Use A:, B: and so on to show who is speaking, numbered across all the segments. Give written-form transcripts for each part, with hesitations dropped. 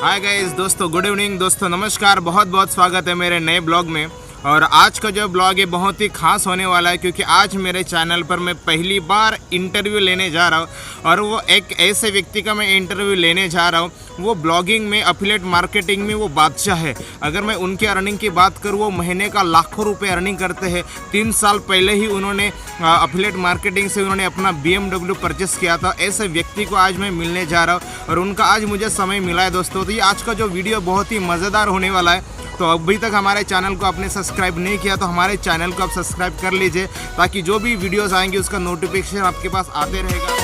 A: Hi guys दोस्तों, good evening दोस्तों, नमस्कार। बहुत बहुत स्वागत है मेरे नए ब्लॉग में। और आज का जो ब्लॉग है बहुत ही खास होने वाला है, क्योंकि आज मेरे चैनल पर मैं पहली बार इंटरव्यू लेने जा रहा हूँ। और वो एक ऐसे व्यक्ति का मैं इंटरव्यू लेने जा रहा हूँ, वो ब्लॉगिंग में, एफिलिएट मार्केटिंग में वो बादशाह है। अगर मैं उनकी अर्निंग की बात करूँ, वो महीने का लाखों रुपए अर्निंग करते हैं। 3 साल पहले ही उन्होंने एफिलिएट मार्केटिंग से उन्होंने अपना BMW परचेस किया था। ऐसे व्यक्ति को आज मैं मिलने जा रहा हूँ और उनका आज मुझे समय मिला है दोस्तों। तो ये आज का जो वीडियो बहुत ही मज़ेदार होने वाला है। तो अभी तक हमारे चैनल को आपने सब्सक्राइब नहीं किया तो हमारे चैनल को आप सब्सक्राइब कर लीजिए, ताकि जो भी वीडियोस आएंगे उसका नोटिफिकेशन आपके पास आते रहेगा।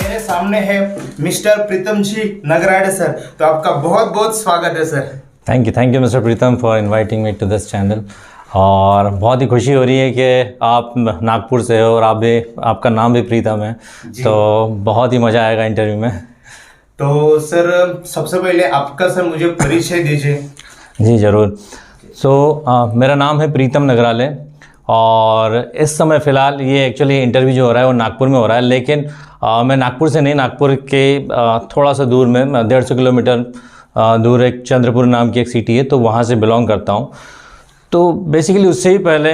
A: मेरे सामने है मिस्टर प्रीतम जी नगराडे सर। तो आपका बहुत बहुत स्वागत है sir.
B: Thank you mister Pritam for inviting me to this channel. और बहुत ही खुशी हो रही है कि आप नागपुर से हो और आपका नाम भी प्रीतम है, तो बहुत ही मज़ा आएगा इंटरव्यू में।
A: तो सर सबसे पहले आपका सर मुझे परिचय दीजिए। जी
B: ज़रूर। मेरा नाम है प्रीतम नगराले और इस समय फ़िलहाल ये एक्चुअली इंटरव्यू जो हो रहा है वो नागपुर में हो रहा है, लेकिन मैं नागपुर से नहीं, नागपुर के थोड़ा सा दूर में 150 किलोमीटर दूर एक चंद्रपुर नाम की एक सिटी है, तो वहाँ से बिलोंग करता हूँ। तो बेसिकली उससे ही पहले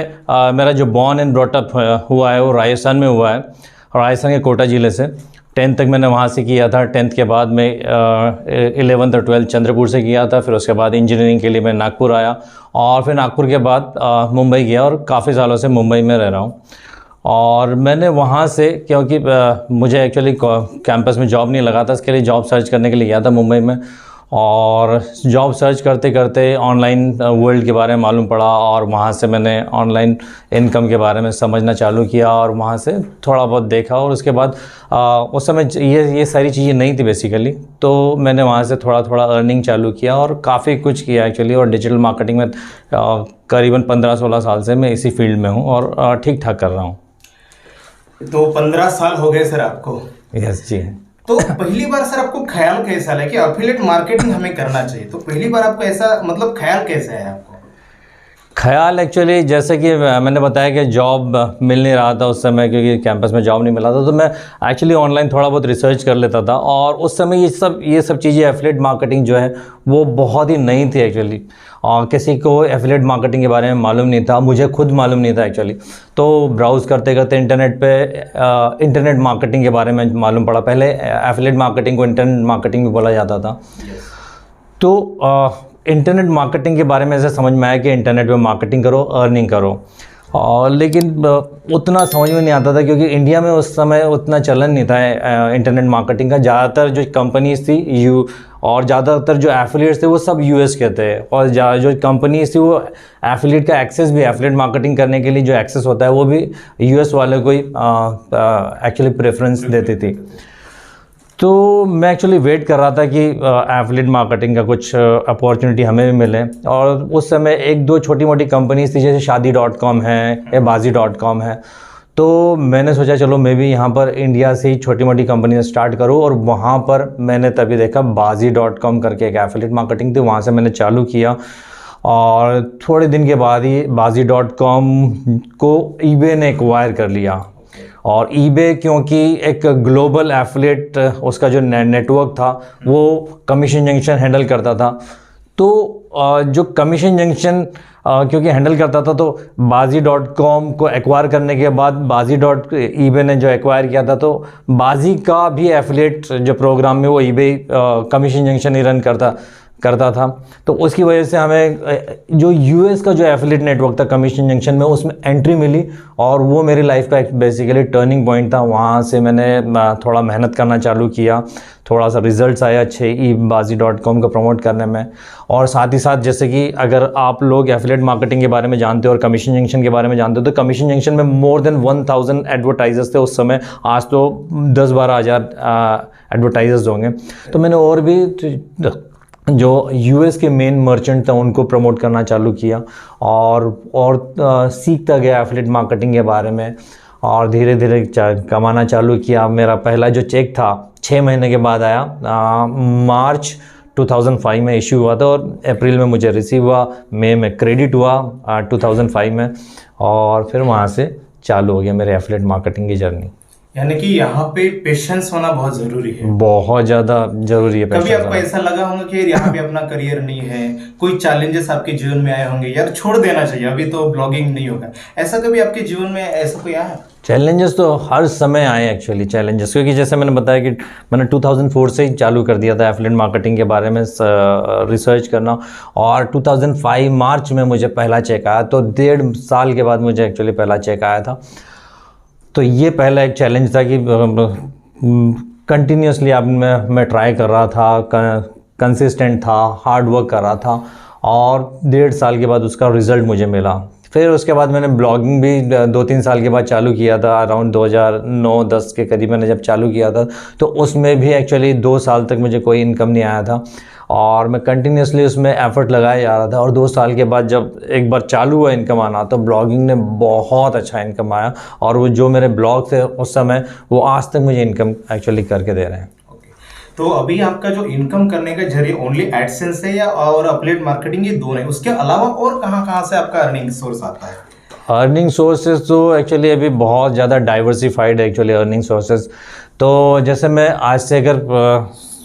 B: मेरा जो बॉर्न एंड ब्रॉटअप हुआ है वो राजस्थान में हुआ है, और राजस्थान के कोटा ज़िले से। 10th तक मैंने वहाँ से किया था। 10th के बाद मैं 11th और 12th चंद्रपुर से किया था। फिर उसके बाद इंजीनियरिंग के लिए मैं नागपुर आया, और फिर नागपुर के बाद मुंबई गया, और काफ़ी सालों से मुंबई में रह रहा हूँ। और मैंने वहाँ से, क्योंकि मुझे एक्चुअली कैंपस में जॉब नहीं लगा था, इसके लिए जॉब सर्च करने के लिए गया था मुंबई में। और जॉब सर्च करते करते ऑनलाइन वर्ल्ड के बारे में मालूम पड़ा, और वहाँ से मैंने ऑनलाइन इनकम के बारे में समझना चालू किया, और वहाँ से थोड़ा बहुत देखा। और उसके बाद उस समय ये सारी चीज़ें नहीं थी बेसिकली, तो मैंने वहाँ से थोड़ा थोड़ा अर्निंग चालू किया और काफ़ी कुछ किया एक्चुअली। और डिजिटल मार्केटिंग में करीबन 15-16 साल से मैं इसी फील्ड में हूँ और ठीक ठाक कर रहा हूँ।
A: तो 15 साल हो गए सर आपको?
B: यस जी।
A: तो पहली बार सर आपको ख्याल कैसा है कि एफिलिएट मार्केटिंग हमें करना चाहिए? तो पहली बार आपको ऐसा मतलब ख्याल कैसा है आपको?
B: ख्याल एक्चुअली जैसे कि मैंने बताया कि जॉब मिल नहीं रहा था उस समय, क्योंकि कैंपस में जॉब नहीं मिला था, तो मैं एक्चुअली ऑनलाइन थोड़ा बहुत रिसर्च कर लेता था। और उस समय ये सब चीज़ें एफिलिएट मार्केटिंग जो है वो बहुत ही नई थी एक्चुअली, और किसी को एफिलिएट मार्केटिंग के बारे में मालूम नहीं था, मुझे खुद मालूम नहीं था एक्चुअली। तो ब्राउज़ करते करते इंटरनेट पे इंटरनेट मार्केटिंग के बारे में मालूम पड़ा। पहले एफिलिएट मार्केटिंग को इंटरनेट मार्केटिंग भी बोला जाता था। तो इंटरनेट मार्केटिंग के बारे में ऐसे समझ में आया कि इंटरनेट पे मार्केटिंग करो, अर्निंग करो। और लेकिन उतना समझ में नहीं आता था, क्योंकि इंडिया में उस समय उतना चलन नहीं था इंटरनेट मार्केटिंग का। ज़्यादातर जो कंपनीज थी और ज़्यादातर जो एफिलिएट्स थे वो सब यूएस के थे, और जो कंपनीज थी वो एफिलिएट का एक्सेस भी, एफिलिएट मार्केटिंग करने के लिए जो एक्सेस होता है वो भी यूएस वाले को ही एक्चुअली प्रेफरेंस देती थी। तो मैं एक्चुअली वेट कर रहा था कि एफिलिएट मार्केटिंग का कुछ अपॉर्चुनिटी हमें भी मिले। और उस समय 1-2 छोटी मोटी कंपनीज थी, जैसे शादी.com है या बाजी.com है। तो मैंने सोचा चलो मैं भी यहाँ पर इंडिया से ही छोटी मोटी कंपनी स्टार्ट करूँ, और वहाँ पर मैंने तभी देखा बाजी.com करके एक एफिलिएट मार्केटिंग थी, वहाँ से मैंने चालू किया। और थोड़े दिन के बाद ही बाजी.com को ईबे ने एक्वायर कर लिया। और ईबे क्योंकि एक ग्लोबल एफिलिएट उसका जो नेटवर्क था वो कमीशन जंक्शन हैंडल करता था, तो जो कमीशन जंक्शन क्योंकि हैंडल करता था, तो बाजी.com को एक्वायर करने के बाद ईबे ने जो एक्वायर किया था, तो बाजी का भी एफिलिएट जो प्रोग्राम में वो ईबे कमीशन जंक्शन ही रन करता था। तो उसकी वजह से हमें जो यूएस का जो एफिलिएट नेटवर्क था कमीशन जंक्शन में, उसमें एंट्री मिली, और वो मेरी लाइफ का एक बेसिकली टर्निंग पॉइंट था। वहाँ से मैंने थोड़ा मेहनत करना चालू किया, थोड़ा सा रिजल्ट्स आए अच्छे बाजी.com को प्रमोट करने में। और साथ ही साथ जैसे कि अगर आप लोग एफिलिएट मार्केटिंग के बारे में जानते हो और कमीशन जंक्शन के बारे में जानते हो, तो कमीशन जंक्शन में मोर देन 1000 एडवर्टाइजर्स थे उस समय। आज तो 10-12 हज़ार एडवर्टाइजर्स होंगे। तो मैंने और भी जो यूएस के मेन मर्चेंट थे उनको प्रमोट करना चालू किया, और सीखता गया एफिलिएट मार्केटिंग के बारे में, और धीरे धीरे कमाना चालू किया। मेरा पहला जो चेक था 6 महीने के बाद आया, मार्च 2005 में इशू हुआ था, और अप्रैल में मुझे रिसीव हुआ, मई में क्रेडिट हुआ 2005 में, और फिर वहाँ से चालू हो गया मेरे एफिलिएट मार्केटिंग की जर्नी।
A: यानी कि यहाँ पे पेशेंस होना बहुत जरूरी है।
B: बहुत ज़्यादा ज़रूरी है
A: कभी
B: patience
A: आपको
B: होना।
A: ऐसा लगा होगा कि यार यहाँ पे अपना करियर नहीं है, कोई चैलेंजेस आपके जीवन में आए होंगे, यार छोड़ देना चाहिए, अभी तो ब्लॉगिंग नहीं होगा, ऐसा कभी आपके जीवन में ऐसा कोई आया?
B: चैलेंजेस तो हर समय आए एक्चुअली चैलेंजेस, क्योंकि जैसे मैंने बताया कि मैंने 2004 से ही चालू कर दिया था एफिलिएट मार्केटिंग के बारे में रिसर्च करना, और 2005 मार्च में मुझे पहला चेक आया, तो 1.5 साल के बाद मुझे एक्चुअली पहला चेक आया था। तो ये पहला एक चैलेंज था कि कंटिन्यूसली अब मैं ट्राई कर रहा था, कंसिस्टेंट था, हार्ड वर्क कर रहा था, और 1.5 साल के बाद उसका रिज़ल्ट मुझे मिला। फिर उसके बाद मैंने ब्लॉगिंग भी 2-3 साल के बाद चालू किया था, अराउंड 2009-10 के करीब मैंने जब चालू किया था, तो उसमें भी एक्चुअली 2 साल तक मुझे कोई इनकम नहीं आया था, और मैं कंटिन्यूसली उसमें एफर्ट लगाया जा रहा था। और 2 साल के बाद जब एक बार चालू हुआ इनकम आना, तो ब्लॉगिंग ने बहुत अच्छा इनकम आया, और वो जो मेरे ब्लॉग थे उस समय, वो आज तक मुझे इनकम एक्चुअली करके दे रहे हैं।
A: तो अभी आपका जो इनकम करने का जरिए ओनली एडसेंस है या और एफिलिएट मार्केटिंग, ये दोनों है, उसके अलावा और कहाँ से आपका अर्निंग सोर्स आता है?
B: अर्निंग सोर्सेज तो एक्चुअली अभी बहुत ज़्यादा डाइवर्सिफाइड है एक्चुअली अर्निंग सोर्सेज। तो जैसे मैं आज से अगर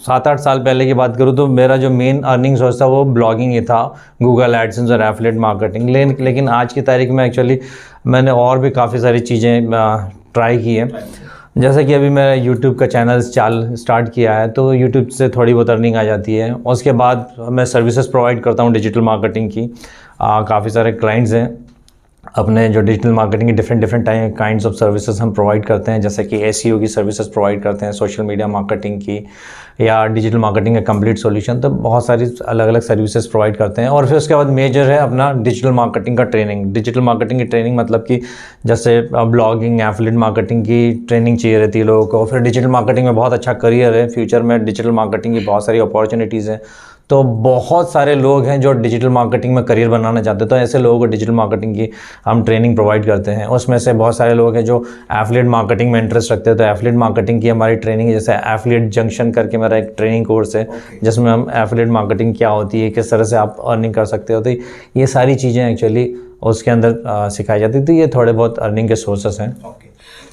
B: 7-8 साल पहले की बात करूँ, तो मेरा जो मेन अर्निंग सोर्स था वो ब्लॉगिंग ही था, गूगल एडसेंस और एफिलिएट मार्केटिंग। लेकिन आज की तारीख में एक्चुअली मैंने और भी काफ़ी सारी चीज़ें ट्राई की हैं। जैसे कि अभी मैं यूट्यूब का चैनल स्टार्ट किया है, तो यूट्यूब से थोड़ी बहुत अर्निंग आ जाती है। उसके बाद मैं सर्विसेज प्रोवाइड करता हूँ डिजिटल मार्केटिंग की। काफ़ी सारे क्लाइंट्स हैं अपने जो डिजिटल मार्केटिंग की, डिफरेंट काइंड्स ऑफ सर्विसेज हम प्रोवाइड करते हैं, जैसे कि एसईओ की सर्विसेज प्रोवाइड करते हैं, सोशल मीडिया मार्केटिंग की, या डिजिटल मार्केटिंग का कंप्लीट सॉल्यूशन। तो बहुत सारी अलग अलग सर्विसेज प्रोवाइड करते हैं। और फिर उसके बाद मेजर है अपना डिजिटल मार्केटिंग का ट्रेनिंग। डिजिटल मार्केटिंग की ट्रेनिंग मतलब कि जैसे ब्लॉगिंग, एफिलिएट मार्केटिंग की ट्रेनिंग चाहिए रहती है लोगों को। फिर डिजिटल मार्केटिंग में बहुत अच्छा करियर है, फ्यूचर में डिजिटल मार्केटिंग की बहुत सारी अपॉर्चुनिटीज़ हैं। तो बहुत सारे लोग हैं जो डिजिटल मार्केटिंग में करियर बनाना चाहते हैं, तो ऐसे लोगों को डिजिटल मार्केटिंग की हम ट्रेनिंग प्रोवाइड करते हैं। उसमें से बहुत सारे लोग हैं जो एफिलिएट मार्केटिंग में इंटरेस्ट रखते हैं, तो एफिलिएट मार्केटिंग की हमारी ट्रेनिंग, जैसे एफिलिएट जंक्शन करके मेरा एक ट्रेनिंग कोर्स है, जिसमें हम एफिलिएट मार्केटिंग क्या होती है, किस तरह से आप अर्निंग कर सकते हो, तो ये सारी चीज़ें एक्चुअली उसके अंदर सिखाई जाती है। तो ये थोड़े बहुत अर्निंग के सोर्सेस हैं।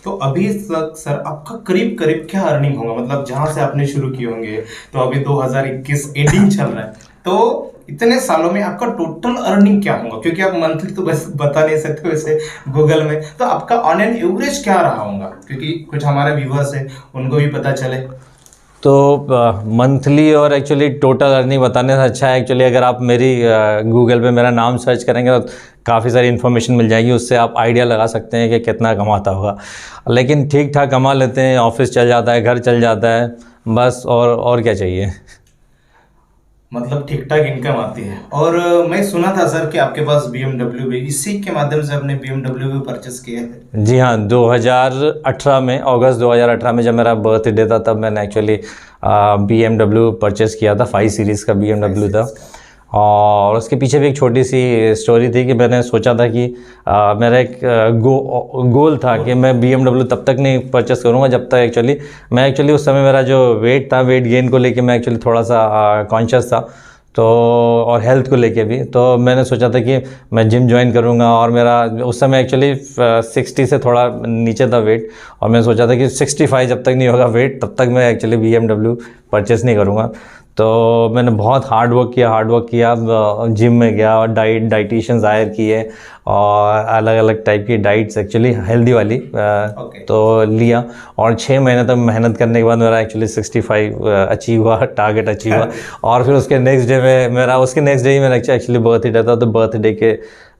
A: तो अभी तक सर आपका करीब करीब क्या अर्निंग होगा, मतलब जहां से आपने शुरू किए होंगे, तो अभी 2021 एंडिंग चल रहा है, तो इतने सालों में आपका टोटल अर्निंग क्या होगा? क्योंकि आप मंथली तो बस बता नहीं सकते वैसे गूगल में, तो आपका ऑन एन एवरेज क्या रहा होगा, क्योंकि कुछ हमारे व्यूअर्स है उनको भी पता चले।
B: तो मंथली और एक्चुअली टोटल अर्निंग बताने से अच्छा है एक्चुअली अगर आप मेरी गूगल पे मेरा नाम सर्च करेंगे, तो काफ़ी सारी इन्फॉर्मेशन मिल जाएगी, उससे आप आइडिया लगा सकते हैं कि कितना कमाता होगा। लेकिन ठीक ठाक कमा लेते हैं, ऑफिस चल जाता है, घर चल जाता है, बस और क्या चाहिए।
A: मतलब ठीक ठाक इनकम आती है। और मैं सुना था सर कि आपके पास BMW भी, इसी के माध्यम से आपने BMW भी परचेस किया है?
B: जी हाँ, 2018 में, अगस्त 2018 में जब मेरा बर्थडे था, तब मैंने एक्चुअली BMW परचेस किया था। 5 सीरीज़ का BMW था। और उसके पीछे भी एक छोटी सी स्टोरी थी कि मैंने सोचा था कि मेरा एक गोल था कि मैं BMW तब तक नहीं परचेस करूँगा जब तक एक्चुअली उस समय मेरा जो वेट था, वेट गेन को लेके मैं एक्चुअली थोड़ा सा कॉन्शियस था, तो और हेल्थ को लेके भी। तो मैंने सोचा था कि मैं जिम ज्वाइन करूँगा, और मेरा उस समय एक्चुअली 60 से थोड़ा नीचे था वेट, और मैंने सोचा था कि 65 जब तक नहीं होगा वेट, तब तक मैं एक्चुअली BMW परचेस नहीं करूँगा। तो मैंने बहुत हार्ड वर्क किया, जिम में गया और डाइटिशियंस हायर किए, और अलग अलग टाइप की डाइट्स एक्चुअली हेल्दी वाली तो लिया, और 6 महीने तक मेहनत करने के बाद मेरा एक्चुअली 65 अचीव हुआ, टारगेट अचीव हुआ। और फिर उसके नेक्स्ट डे में मेरा एक्चुअली बर्थडे था, तो बर्थडे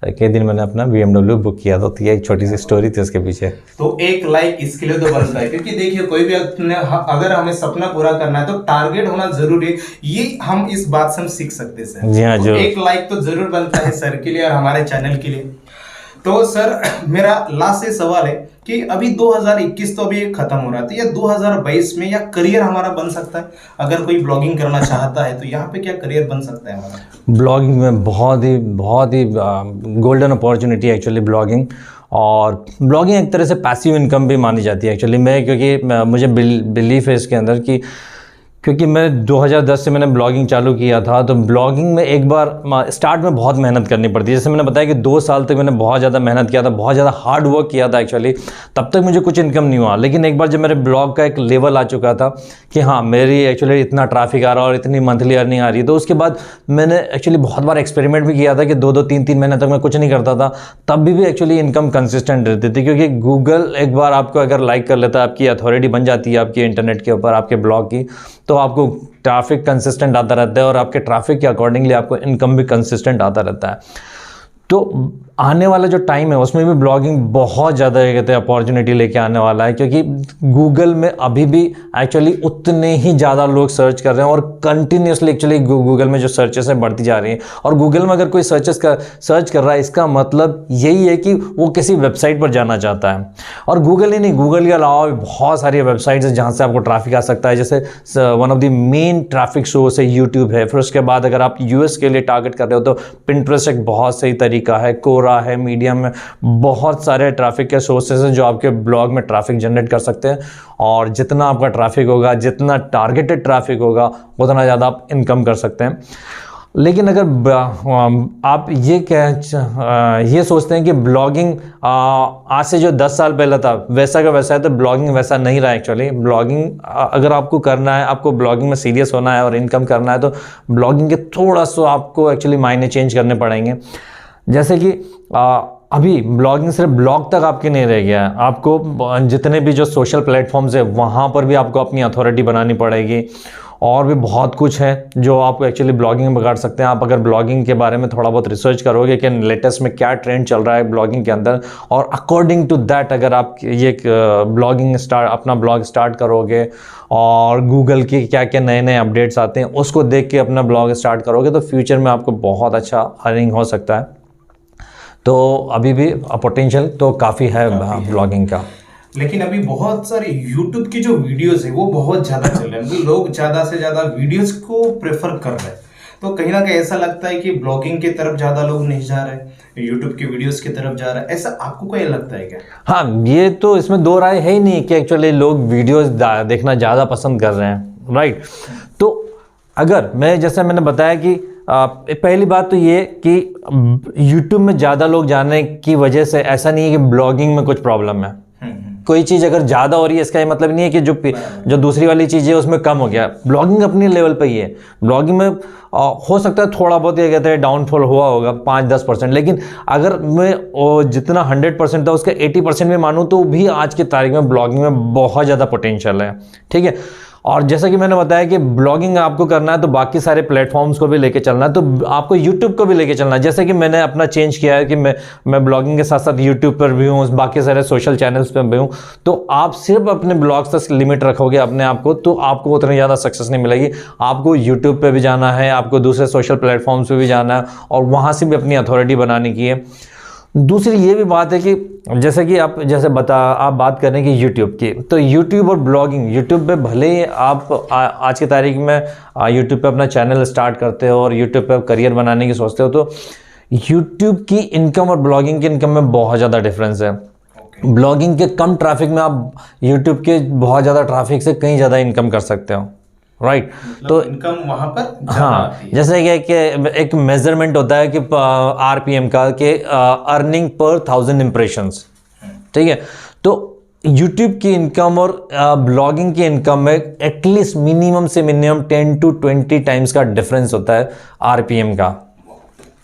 B: के दिन मैंने अपना BMW बुक किया था। तो ये एक छोटी सी स्टोरी थी उसके पीछे।
A: तो एक लाइक इसके लिए तो बनता है, क्योंकि देखिए कोई भी अगर हमें सपना पूरा करना है तो टारगेट होना जरूरी है, ये हम इस बात से हम सीख सकते हैं।
B: जी हाँ,
A: तो एक लाइक तो जरूर बनता है सर के लिए और हमारे चैनल के लिए। तो सर मेरा लास्ट से सवाल है कि अभी 2021 तो अभी खत्म हो रहा था, या 2022 में या करियर हमारा बन सकता है? अगर कोई ब्लॉगिंग करना चाहता है तो यहाँ पे क्या करियर बन सकता है हमारा?
B: ब्लॉगिंग में बहुत ही गोल्डन अपॉर्चुनिटी है एक्चुअली ब्लॉगिंग। और ब्लॉगिंग एक तरह से पैसिव इनकम भी मानी जाती है एक्चुअली। क्योंकि मुझे बिलीफ है इसके अंदर क्योंकि मैं 2010 से मैंने ब्लॉगिंग चालू किया था, तो ब्लॉगिंग में एक बार स्टार्ट में बहुत मेहनत करनी पड़ती है। जैसे मैंने बताया कि 2 साल तक मैंने बहुत ज़्यादा मेहनत किया था, बहुत ज़्यादा हार्ड वर्क किया था एक्चुअली, तब तक मुझे कुछ इनकम नहीं हुआ। लेकिन एक बार जब मेरे ब्लॉग का एक लेवल आ चुका था कि हाँ मेरी एक्चुअली इतना ट्रैफिक आ रहा है और इतनी मंथली अर्निंग आ रही है, तो उसके बाद मैंने एक्चुअली बहुत बार एक्सपेरिमेंट भी किया था कि 2-2 3-3 महीने तक मैं कुछ नहीं करता था, तब भी एक्चुअली इनकम कंसिस्टेंट रहती थी। क्योंकि गूगल एक बार आपको अगर लाइक कर लेता है, आपकी अथॉरिटी बन जाती है आपकी इंटरनेट के ऊपर, आपके ब्लॉग की, तो आपको ट्रैफिक कंसिस्टेंट आता रहता है और आपके ट्रैफिक के अकॉर्डिंगली आपको इनकम भी कंसिस्टेंट आता रहता है। तो आने वाला जो टाइम है उसमें भी ब्लॉगिंग बहुत ज़्यादा कहते हैं अपॉर्चुनिटी लेके आने वाला है, क्योंकि गूगल में अभी भी एक्चुअली उतने ही ज़्यादा लोग सर्च कर रहे हैं और कंटिन्यूसली एक्चुअली गूगल में जो सर्चेस है बढ़ती जा रही हैं। और गूगल में अगर कोई सर्च कर रहा है, इसका मतलब यही है कि वो किसी वेबसाइट पर जाना चाहता है। और गूगल ही नहीं, गूगल के अलावा भी बहुत सारी वेबसाइट्स हैं जहाँ से आपको ट्रैफिक आ सकता है। जैसे one of the main traffic source है यूट्यूब है। फिर उसके बाद अगर आप यूएस के लिए टारगेट कर रहे हो तो पिंटरेस्ट एक बहुत सही तरीका है, कोरा है, मीडियम में बहुत सारे ट्रैफिक के सोर्सेज हैं जो आपके ब्लॉग में ट्रैफिक जनरेट कर सकते हैं। और जितना आपका ट्रैफिक होगा, जितना टारगेटेड ट्रैफिक होगा, उतना ज़्यादा आप इनकम कर सकते हैं। लेकिन अगर आप ये सोचते हैं कि ब्लॉगिंग आज से जो 10 साल पहले था वैसा का वैसा है, तो ब्लॉगिंग वैसा नहीं रहा एक्चुअली। ब्लॉगिंग अगर आपको करना है, आपको ब्लॉगिंग में सीरियस होना है और इनकम करना है, तो ब्लॉगिंग के थोड़ा सा आपको एक्चुअली मायने चेंज करने पड़ेंगे। जैसे कि अभी ब्लॉगिंग सिर्फ ब्लॉग तक आपके नहीं रह गया है, आपको जितने भी जो सोशल प्लेटफॉर्म्स है वहाँ पर भी आपको अपनी अथॉरिटी बनानी पड़ेगी। और भी बहुत कुछ है जो आपको एक्चुअली ब्लॉगिंग में कर सकते हैं। आप अगर ब्लॉगिंग के बारे में थोड़ा बहुत रिसर्च करोगे कि लेटेस्ट में क्या ट्रेंड चल रहा है ब्लॉगिंग के अंदर, और अकॉर्डिंग टू दैट अगर आप ये ब्लॉगिंग अपना ब्लॉग स्टार्ट करोगे और गूगल के क्या क्या नए नए अपडेट्स आते हैं उसको देख के अपना ब्लॉग स्टार्ट करोगे, तो फ्यूचर में आपको बहुत अच्छा अर्निंग हो सकता है। तो अभी भी पोटेंशियल तो काफ़ी है ब्लॉगिंग का।
A: लेकिन अभी बहुत सारे YouTube की जो वीडियोस है वो बहुत ज़्यादा चल रहे हैं, लोग ज़्यादा से ज़्यादा वीडियोस को प्रेफर कर रहे हैं। तो कहीं ना कहीं ऐसा लगता है कि ब्लॉगिंग की तरफ ज़्यादा लोग नहीं जा रहे, YouTube की वीडियोस की तरफ जा रहे हैं। ऐसा आपको क्या लगता है क्या? हाँ,
B: ये तो इसमें दो राय है ही नहीं कि एक्चुअली लोग वीडियोस देखना ज़्यादा पसंद कर रहे हैं, राइट। तो अगर जैसे मैंने बताया कि पहली बात तो ये कि YouTube में ज़्यादा लोग जाने की वजह से ऐसा नहीं है कि ब्लॉगिंग में कुछ प्रॉब्लम है। कोई चीज़ अगर ज़्यादा हो रही है इसका ये मतलब नहीं है कि जो दूसरी वाली चीज़ है उसमें कम हो गया। ब्लॉगिंग अपनी लेवल पे ही है। ब्लॉगिंग में हो सकता है थोड़ा बहुत ये कहते हैं डाउनफॉल हुआ होगा 5-10%, लेकिन अगर मैं जितना 100% था उसका 80% में मानूँ तो भी आज की तारीख में ब्लॉगिंग में बहुत ज़्यादा पोटेंशियल है, ठीक है। और जैसा कि मैंने बताया कि ब्लॉगिंग आपको करना है तो बाकी सारे प्लेटफॉर्म्स को भी लेके चलना है, तो आपको यूट्यूब को भी लेके चलना है। जैसे कि मैंने अपना चेंज किया है कि मैं ब्लॉगिंग के साथ साथ यूट्यूब पर भी हूँ, बाकी सारे सोशल चैनल्स पर भी हूँ। तो आप सिर्फ अपने ब्लॉग्स तक लिमिट रखोगे अपने आप को, तो आपको उतनी ज़्यादा सक्सेस नहीं मिलेगी। आपको यूट्यूब पर भी जाना है, आपको दूसरे सोशल प्लेटफॉर्म्स पर भी जाना है और वहाँ से भी अपनी अथॉरिटी बनाने की है। दूसरी ये भी बात है कि जैसे कि आप बात करें कि यूट्यूब की, तो यूट्यूब और ब्लॉगिंग, यूट्यूब पे भले ही आप आज की तारीख में यूट्यूब पे अपना चैनल स्टार्ट करते हो और यूट्यूब पे करियर बनाने की सोचते हो, तो यूट्यूब की इनकम और ब्लॉगिंग की इनकम में बहुत ज़्यादा डिफरेंस है। ब्लॉगिंग के कम ट्रैफिक में आप यूट्यूब के बहुत ज़्यादा ट्रैफिक से कहीं ज़्यादा इनकम कर सकते हो, राइट। तो इनकम वहाँ पर हाँ, जैसे कि एक मेजरमेंट होता है कि आरपीएम का, कि अर्निंग पर 1000 इम्प्रेशंस, ठीक है। तो यूट्यूब की इनकम और ब्लॉगिंग की इनकम में एटलीस्ट मिनिमम से मिनिमम 10 to 20 टाइम्स का डिफरेंस होता है आरपीएम का,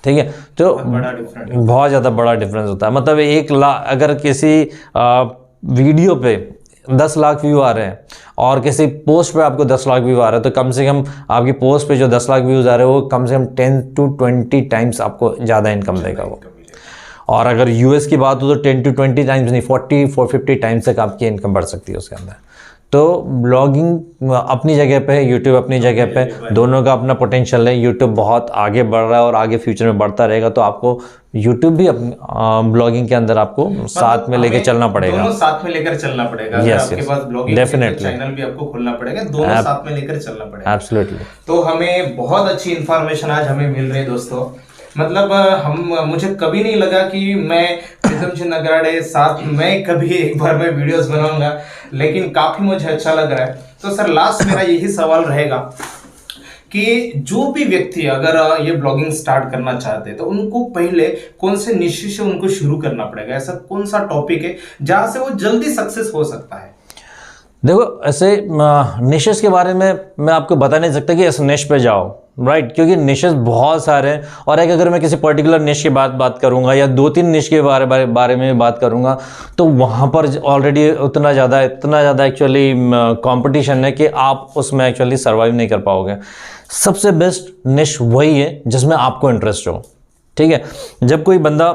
B: ठीक है। तो बहुत ज़्यादा बड़ा डिफरेंस होता है। मतलब 1 लाख अगर किसी वीडियो पे 10 लाख व्यू आ रहे हैं और किसी पोस्ट पे आपको 10 लाख व्यू आ रहे हैं, तो कम से कम आपकी पोस्ट पे जो 10 लाख व्यूज़ आ रहे हैं वो कम से कम 10 to 20 टाइम्स आपको ज़्यादा इनकम देगा वो। और अगर यूएस की बात हो तो 10 to 20 टाइम्स नहीं, 40-50 टाइम्स तक आपकी इनकम बढ़ सकती है उसके अंदर। तो ब्लॉगिंग अपनी जगह पे है, यूट्यूब अपनी जगह पे, दोनों का अपना पोटेंशियल है। यूट्यूब बहुत आगे बढ़ रहा है और आगे फ्यूचर में बढ़ता रहेगा, तो आपको यूट्यूब भी ब्लॉगिंग के अंदर आपको साथ में लेकर चलना पड़ेगा, दोनों साथ में लेकर चलना पड़ेगा। आपके पास ब्लॉगिंग चैनल भी आपको खोलना पड़ेगा, दोनों साथ में लेकर चलना पड़ेगा। एब्सोल्युटली। तो हमें बहुत अच्छी इन्फॉर्मेशन आज हमें मिल रही है दोस्तों।
A: मतलब मुझे कभी नहीं लगा कि मैं प्रीतम जी नगराडे साथ मैं कभी एक बार मैं वीडियोस बनाऊंगा, लेकिन काफी मुझे अच्छा लग रहा है। तो सर लास्ट मेरा यही सवाल रहेगा कि जो भी व्यक्ति अगर ये ब्लॉगिंग स्टार्ट करना चाहते हैं तो उनको पहले कौन से निश्चय से उनको शुरू करना पड़ेगा, ऐसा कौन सा टॉपिक है जहां से वो जल्दी सक्सेस हो सकता है?
B: देखो, ऐसे निशेस के बारे में मैं आपको बता नहीं सकता कि इस निश पे जाओ, राइट, क्योंकि निशेस बहुत सारे हैं। और एक अगर मैं किसी पर्टिकुलर निश की बात करूंगा या 2-3 निश के बारे में बात करूंगा तो वहाँ पर ऑलरेडी इतना ज़्यादा एक्चुअली कंपटीशन है कि आप उसमें एक्चुअली सर्वाइव नहीं कर पाओगे। सबसे बेस्ट निश वही है जिसमें आपको इंटरेस्ट हो, ठीक है। जब कोई बंदा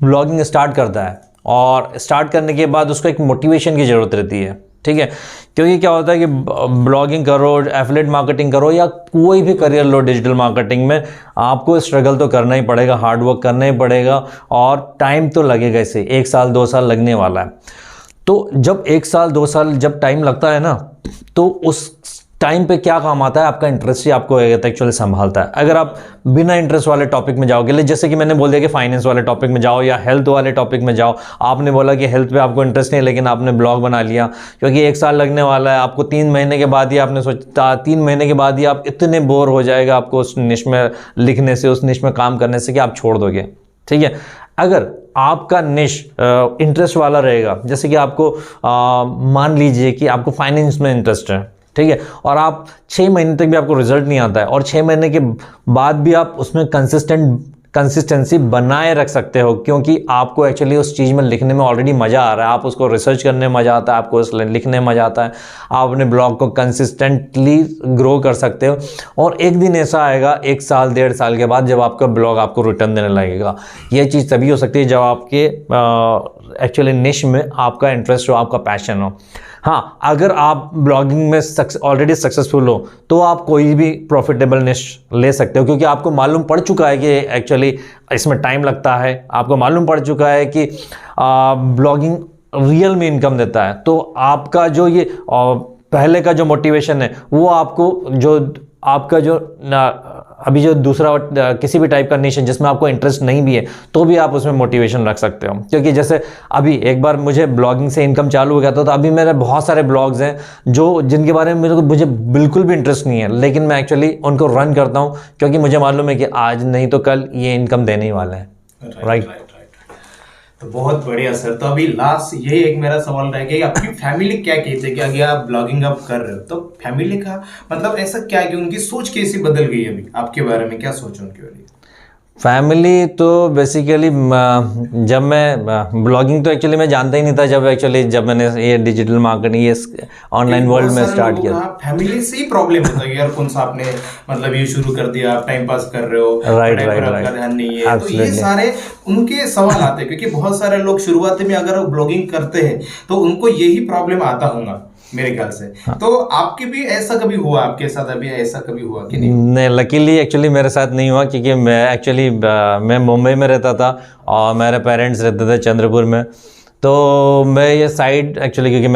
B: ब्लॉगिंग स्टार्ट करता है और स्टार्ट करने के बाद उसको एक मोटिवेशन की ज़रूरत रहती है, ठीक है, क्योंकि क्या होता है कि ब्लॉगिंग करो, एफिलिएट मार्केटिंग करो या कोई भी करियर लो डिजिटल मार्केटिंग में, आपको स्ट्रगल तो करना ही पड़ेगा, हार्ड वर्क करना ही पड़ेगा और टाइम तो लगेगा। इसे 1 साल 2 साल लगने वाला है। तो जब 1 साल 2 साल जब टाइम लगता है ना, तो उस टाइम पे क्या काम आता है, आपका इंटरेस्ट ही आपको एक्चुअली संभालता है। अगर आप बिना इंटरेस्ट वाले टॉपिक में जाओगे, जैसे कि मैंने बोल दिया कि फाइनेंस वाले टॉपिक में जाओ या हेल्थ वाले टॉपिक में जाओ, आपने बोला कि हेल्थ पे आपको इंटरेस्ट नहीं, लेकिन आपने ब्लॉग बना लिया क्योंकि 1 साल लगने वाला है, आपको 3 महीने के बाद ही आपने सोचा, 3 महीने के बाद ही आप इतने बोर हो जाएगा आपको उस निश में लिखने से, उस निश में काम करने से कि आप छोड़ दोगे, ठीक है। अगर आपका निश इंटरेस्ट वाला रहेगा, जैसे कि आपको मान लीजिए कि आपको फाइनेंस में इंटरेस्ट है, ठीक है, और आप 6 महीने तक भी आपको रिजल्ट नहीं आता है और 6 महीने के बाद भी आप उसमें कंसिस्टेंसी बनाए रख सकते हो, क्योंकि आपको एक्चुअली उस चीज़ में लिखने में ऑलरेडी मज़ा आ रहा है, आप उसको रिसर्च करने में मज़ा आता है, आपको उस लिखने में मज़ा आता है, आप अपने ब्लॉग को कंसिस्टेंटली ग्रो कर सकते हो। और एक दिन ऐसा आएगा 1 साल 1.5 साल के बाद जब आपका ब्लॉग आपको रिटर्न देने लगेगा। ये चीज़ तभी हो सकती है जब आपके एक्चुअली निश में आपका इंटरेस्ट हो, आपका पैशन हो। हाँ, अगर आप ब्लॉगिंग में ऑलरेडी सक्सेसफुल हो तो आप कोई भी प्रॉफिटेबल निश ले सकते हो, क्योंकि आपको मालूम पड़ चुका है कि एक्चुअली इसमें टाइम लगता है, आपको मालूम पड़ चुका है कि ब्लॉगिंग रियल में इनकम देता है। तो आपका जो ये पहले का जो मोटिवेशन है वो आपका जो अभी जो दूसरा किसी भी टाइप का निश है जिसमें आपको इंटरेस्ट नहीं भी है तो भी आप उसमें मोटिवेशन रख सकते हो। क्योंकि जैसे अभी एक बार मुझे ब्लॉगिंग से इनकम चालू हो गया था, तो अभी मेरे बहुत सारे ब्लॉग्स हैं जिनके बारे में मुझे बिल्कुल भी इंटरेस्ट नहीं है, लेकिन मैं एक्चुअली उनको रन करता हूँ क्योंकि मुझे मालूम है कि आज नहीं तो कल ये इनकम देने ही वाला है। राइट।
A: तो बहुत बढ़िया सर। तो अभी लास्ट यही एक मेरा सवाल रह गया, आपकी फैमिली क्या कहती है कि अगर आप ब्लॉगिंग आप कर रहे हो तो फैमिली का मतलब ऐसा क्या है कि उनकी सोच कैसी बदल गई है, अभी आपके बारे में क्या सोच है उनके बारे में?
B: फैमिली तो बेसिकली जब मैं ब्लॉगिंग तो एक्चुअली मैं जानता ही नहीं था, जब मैंने ये डिजिटल मार्केटिंग ये ऑनलाइन वर्ल्ड में स्टार्ट किया।
A: फैमिली से ही प्रॉब्लम होता है यार, कौन सा आपने मतलब ये शुरू कर दिया, आप टाइम पास कर रहे हो,
B: राइट,
A: आपका ध्यान नहीं है, तो ये सारे उनके सवाल आते हैं। क्योंकि बहुत सारे लोग शुरुआती में अगर ब्लॉगिंग करते हैं तो उनको यही प्रॉब्लम आता होगा मेरे ख्याल से। हाँ। तो आपके भी ऐसा कभी हुआ, आपके साथ अभी ऐसा कभी हुआ कि नहीं?
B: लकीली एक्चुअली मेरे साथ नहीं हुआ, क्योंकि मैं मुंबई में रहता था और मेरे पेरेंट्स रहते थे चंद्रपुर में। तो मैं ये साइड एक्चुअली, क्योंकि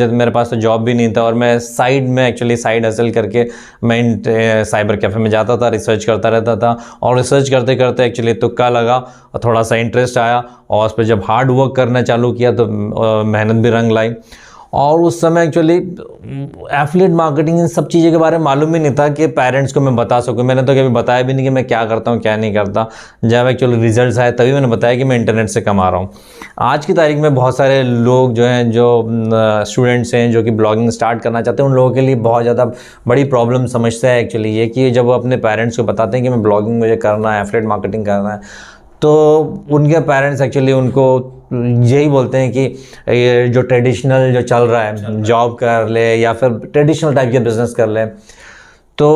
B: मेरे पास तो जॉब भी नहीं था और मैं साइड हसल करके मैं साइबर कैफ़े में जाता था, रिसर्च करता रहता था और रिसर्च करते करते एक्चुअली तुक्का लगा और थोड़ा सा इंटरेस्ट आया और उस पर जब हार्ड वर्क करना चालू किया तो मेहनत भी रंग लाई। और उस समय एक्चुअली एफिलिएट मार्केटिंग इन सब चीज़ों के बारे में मालूम ही नहीं था कि पेरेंट्स को मैं बता सकूं। मैंने तो कभी बताया भी नहीं कि मैं क्या करता हूं क्या नहीं करता। जब एक्चुअली रिजल्ट्स आए तभी मैंने बताया कि मैं इंटरनेट से कमा रहा हूं। आज की तारीख में बहुत सारे लोग जो हैं, जो स्टूडेंट्स हैं जो कि ब्लॉगिंग स्टार्ट करना चाहते हैं, उन लोगों के लिए बहुत ज़्यादा बड़ी प्रॉब्लम समझता है एक्चुअली ये कि जब वो अपने पेरेंट्स को बताते हैं कि मैं ब्लॉगिंग मुझे करना है, एफिलिएट मार्केटिंग करना है, तो उनके पेरेंट्स एक्चुअली उनको यही बोलते हैं कि ये जो ट्रेडिशनल जो चल रहा है, जॉब कर ले या फिर ट्रेडिशनल टाइप के बिजनेस कर ले। तो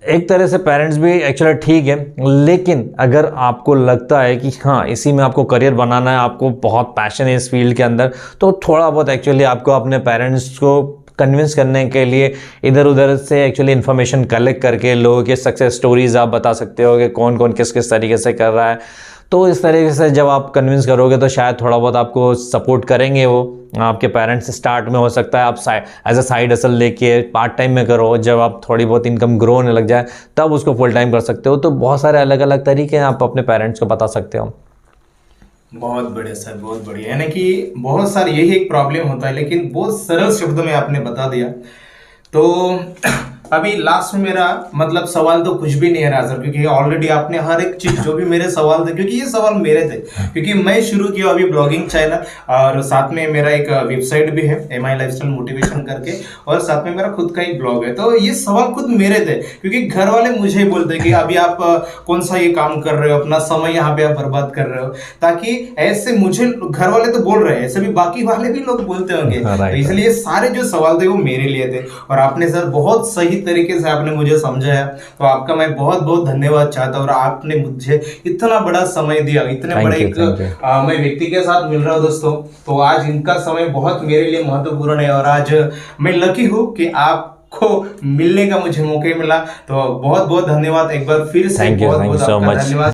B: एक तरह से पेरेंट्स भी एक्चुअली ठीक है, लेकिन अगर आपको लगता है कि हाँ इसी में आपको करियर बनाना है, आपको बहुत पैशन है इस फील्ड के अंदर, तो थोड़ा बहुत एक्चुअली आपको अपने पेरेंट्स को कन्विंस करने के लिए इधर उधर से एक्चुअली इन्फॉर्मेशन कलेक्ट करके लोगों के सक्सेस स्टोरीज आप बता सकते हो कि कौन कौन किस किस तरीके से कर रहा है। तो इस तरीके से जब आप कन्विंस करोगे तो शायद थोड़ा बहुत आपको सपोर्ट करेंगे वो। आपके पेरेंट्स स्टार्ट में हो सकता है आप एज अ साइड हसल लेके पार्ट टाइम में करो, जब आप थोड़ी बहुत इनकम ग्रो होने लग जाए तब उसको फुल टाइम कर सकते हो। तो बहुत सारे अलग अलग तरीके हैं, आप अपने पेरेंट्स को बता सकते हो।
A: बहुत बढ़िया सर, बहुत बढ़िया। यानी कि बहुत सारे यही एक प्रॉब्लम होता है, लेकिन बहुत सरल शब्दों में आपने बता दिया। तो अभी लास्ट में मेरा मतलब सवाल तो कुछ भी नहीं है राजर, क्योंकि ऑलरेडी आपने हर एक चीज जो भी मेरे सवाल थे, क्योंकि ये सवाल मेरे थे, क्योंकि मैं शुरू किया अभी ब्लॉगिंग चैनल, और साथ में मेरा एक वेबसाइट भी है MI लाइफस्टाइल मोटिवेशन करके, और साथ में मेरा खुद का एक ब्लॉग है। तो ये सवाल खुद मेरे थे, क्योंकि घर वाले मुझे बोलते कि अभी आप कौन सा ये काम कर रहे हो, अपना समय यहाँ पे आप बर्बाद कर रहे हो, ताकि ऐसे मुझे घर वाले तो बोल रहे हैं, ऐसे भी बाकी वाले भी लोग बोलते होंगे। तो इसलिए सारे जो सवाल थे वो मेरे लिए थे, और आपने सर बहुत सही तरीके से आपने मुझे समझाया, तो आपका मैं बहुत बहुत धन्यवाद चाहता हूँ। और आपने मुझे इतना बड़ा समय दिया, इतने बड़े एक मैं व्यक्ति के साथ मिल रहा हूँ दोस्तों, तो आज इनका समय बहुत मेरे लिए महत्वपूर्ण है, और आज मैं लकी हूँ कि आपको मिलने का मुझे मौका मिला। तो बहुत बहुत धन्यवाद एक बार फिर से, बहुत बहुत आपका धन्यवाद।